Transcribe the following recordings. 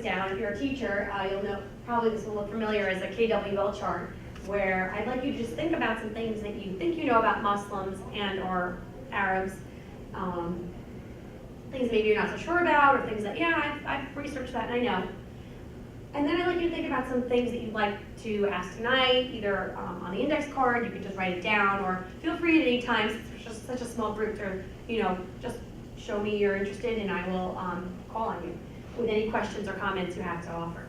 down. If you're a teacher, you'll know, probably this will look familiar as a KWL chart, where I'd like you to just think about some things that you think you know about Muslims and or Arabs, things maybe you're not so sure about, or things that, yeah, I've researched that and I know. And then I'd like you to think about some things that you'd like to ask tonight, either on the index card, you can just write it down, or feel free at any time, since it's just such a small group, to, just show me you're interested and I will call on you with any questions or comments you have to offer.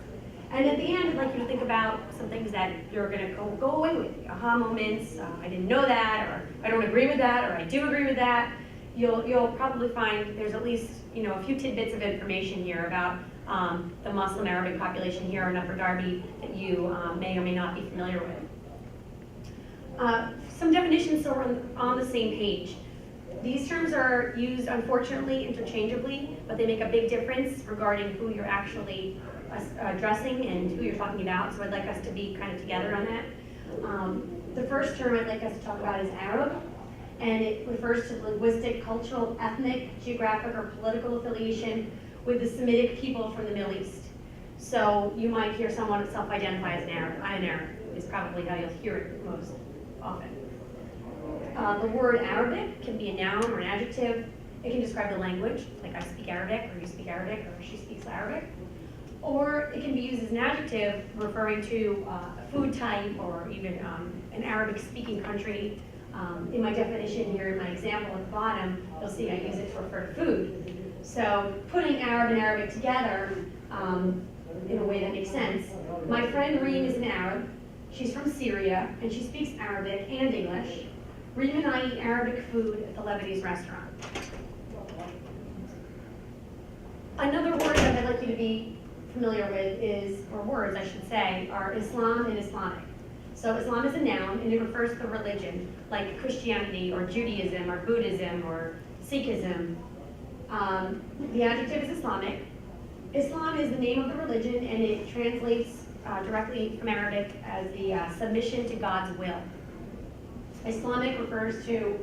And at the end, I'd like you to think about some things that you're gonna go away with, aha moments, I didn't know that, or I don't agree with that, or I do agree with that. You'll probably find there's at least a few tidbits of information here about the Muslim Arabic population here in Upper Darby that you may or may not be familiar with. Some definitions so we're on the same page. These terms are used, unfortunately, interchangeably, but they make a big difference regarding who you're actually addressing and who you're talking about, so I'd like us to be kind of together on that. The first term I'd like us to talk about is Arab, and it refers to linguistic, cultural, ethnic, geographic, or political affiliation with the Semitic people from the Middle East. So you might hear someone self-identify as an Arab. I'm an Arab is probably how you'll hear it most often. The word Arabic can be a noun or an adjective. It can describe the language, like I speak Arabic, or you speak Arabic, or she speaks Arabic. Or it can be used as an adjective referring to a food type, or even an Arabic-speaking country. In my definition here, in my example at the bottom, you'll see I use it to refer to food. So putting Arab and Arabic together in a way that makes sense. My friend Reem is an Arab. She's from Syria, and she speaks Arabic and English. Reem and I eat Arabic food at the Lebanese restaurant. Another word that I'd like you to be familiar with is, or words I should say, are Islam and Islamic. So Islam is a noun, and it refers to the religion, like Christianity, or Judaism, or Buddhism, or Sikhism. The adjective is Islamic. Islam is the name of the religion, and it translates directly from Arabic as the submission to God's will. Islamic refers to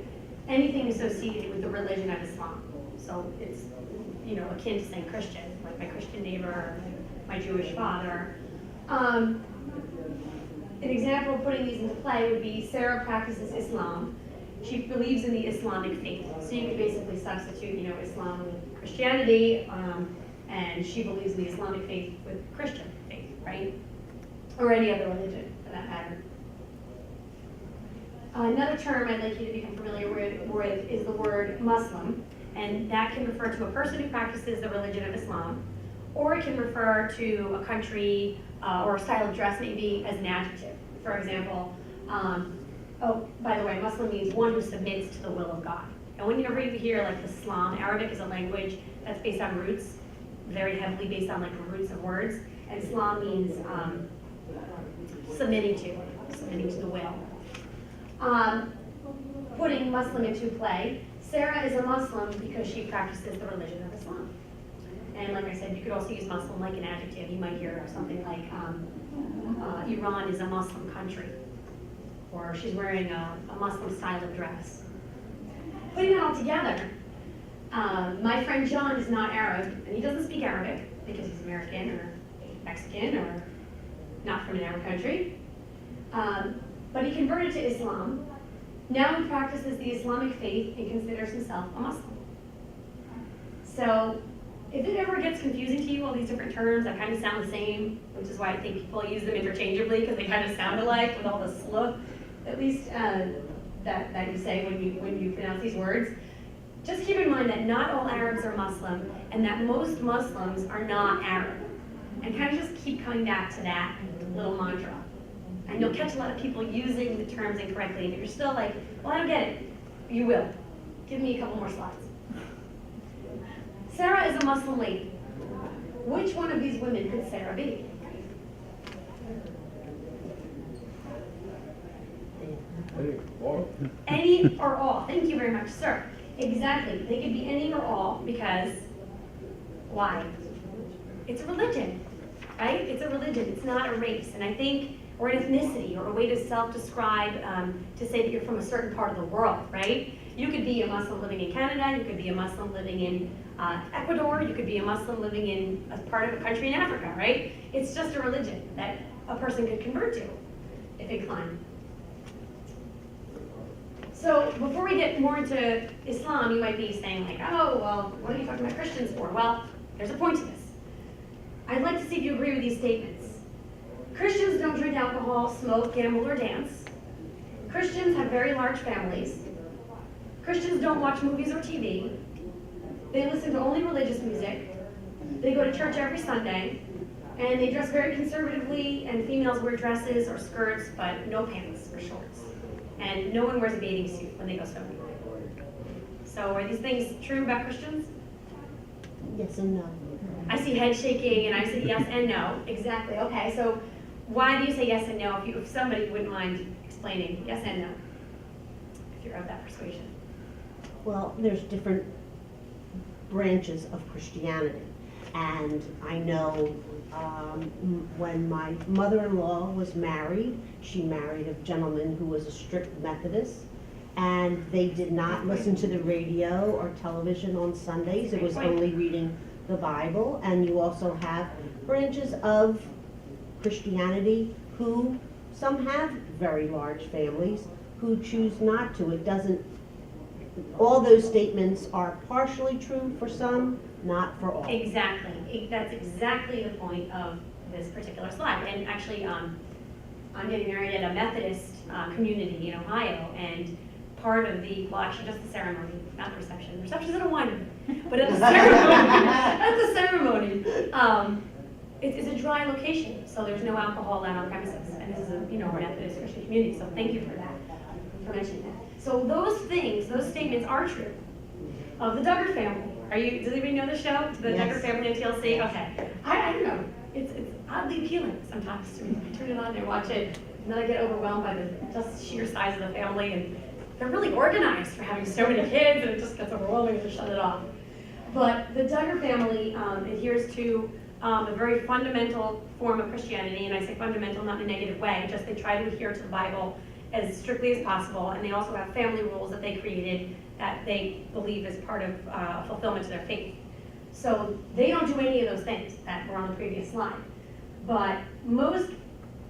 anything associated with the religion of Islam. So it's akin to saying Christian, like my Christian neighbor, or my Jewish father. An example of putting these into play would be Sarah practices Islam. She believes in the Islamic faith. So you could basically substitute, Islam with Christianity, and she believes in the Islamic faith with Christian faith, right? Or any other religion, for that matter. Another term I'd like you to become familiar with is the word Muslim, and that can refer to a person who practices the religion of Islam, or it can refer to a country or a style of dress, maybe as an adjective. For example, by the way, Muslim means one who submits to the will of God. And whenever you hear like Islam, Arabic is a language that's based on roots, very heavily based on like the roots of words, and Islam means submitting to the will. Putting Muslim into play, Sarah is a Muslim because she practices the religion of Islam. And like I said, you could also use Muslim like an adjective. You might hear something like Iran is a Muslim country, or she's wearing a Muslim style of dress. Putting that all together, my friend John is not Arab, and he doesn't speak Arabic because he's American or Mexican or not from an Arab country. But he converted to Islam. Now he practices the Islamic faith and considers himself a Muslim. So if it ever gets confusing to you, all these different terms that kind of sound the same, which is why I think people use them interchangeably because they kind of sound alike with all the slur, at least that you say when you pronounce these words, just keep in mind that not all Arabs are Muslim and that most Muslims are not Arab. And kind of just keep coming back to that little mantra. And you'll catch a lot of people using the terms incorrectly, and if you're still like, well, I don't get it, you will. Give me a couple more slides. Sarah is a Muslim lady. Which one of these women could Sarah be? Any or all. Thank you very much, sir. Exactly. They could be any or all because, why? It's a religion, right? It's a religion. It's not a race. And I think or an ethnicity, or a way to self-describe, to say that you're from a certain part of the world, right? You could be a Muslim living in Canada, you could be a Muslim living in Ecuador, you could be a Muslim living in a part of a country in Africa, right? It's just a religion that a person could convert to if inclined. So before we get more into Islam, you might be saying like, oh, well, what are you talking about Christians for? Well, there's a point to this. I'd like to see if you agree with these statements. Christians don't drink alcohol, smoke, gamble, or dance. Christians have very large families. Christians don't watch movies or TV. They listen to only religious music. They go to church every Sunday. And they dress very conservatively, and females wear dresses or skirts, but no pants or shorts. And no one wears a bathing suit when they go swimming. So are these things true about Christians? Yes and no. I see head shaking, and I see yes and no. Exactly. Okay, so why do you say yes and no? If somebody wouldn't mind explaining yes and no, if you're of that persuasion. Well, there's different branches of Christianity. And I know when my mother-in-law was married, she married a gentleman who was a strict Methodist, and they did not listen to the radio or television on Sundays. It was only reading the Bible. And you also have branches of Christianity who, some have very large families, who choose not to. It doesn't, all those statements are partially true for some, not for all. Exactly. That's exactly the point of this particular slide. And actually, I'm getting married at a Methodist community in Ohio, and part of the, well, actually just the ceremony, not the reception. The reception's at a winery, but at the ceremony, it's a dry location, so there's no alcohol allowed on premises. And this is a Methodist Christian community, so thank you for that, for mentioning that. So those things, those statements are true of the Duggar family. Does anybody know the show? The Yes. Duggar family on TLC? Okay. I don't know. It's oddly appealing sometimes to me. I turn it on and watch it, and then I get overwhelmed by the just sheer size of the family, and they're really organized for having so many kids, and it just gets overwhelming to shut it off. But the Duggar family adheres to a very fundamental form of Christianity, and I say fundamental not in a negative way, just they try to adhere to the Bible as strictly as possible, and they also have family rules that they created that they believe is part of fulfillment to their faith. So they don't do any of those things that were on the previous slide. But most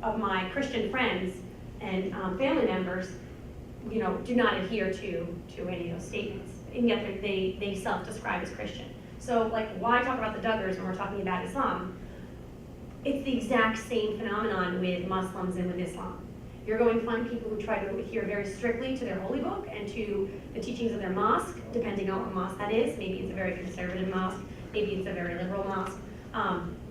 of my Christian friends and family members, do not adhere to any of those statements, and yet they self-describe as Christian. So, like, why talk about the Duggars when we're talking about Islam? It's the exact same phenomenon with Muslims and with Islam. You're going to find people who try to adhere very strictly to their holy book and to the teachings of their mosque, depending on what mosque that is. Maybe it's a very conservative mosque, maybe it's a very liberal mosque.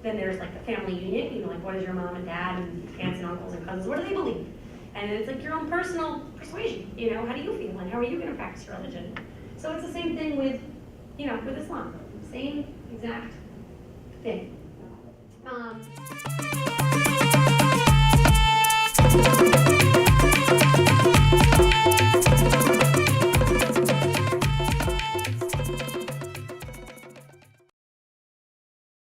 Then there's like the family unit, like what is your mom and dad and aunts and uncles and cousins, what do they believe? And it's like your own personal persuasion, how do you feel and how are you going to practice your religion? So it's the same thing with, with Islam, same exact thing.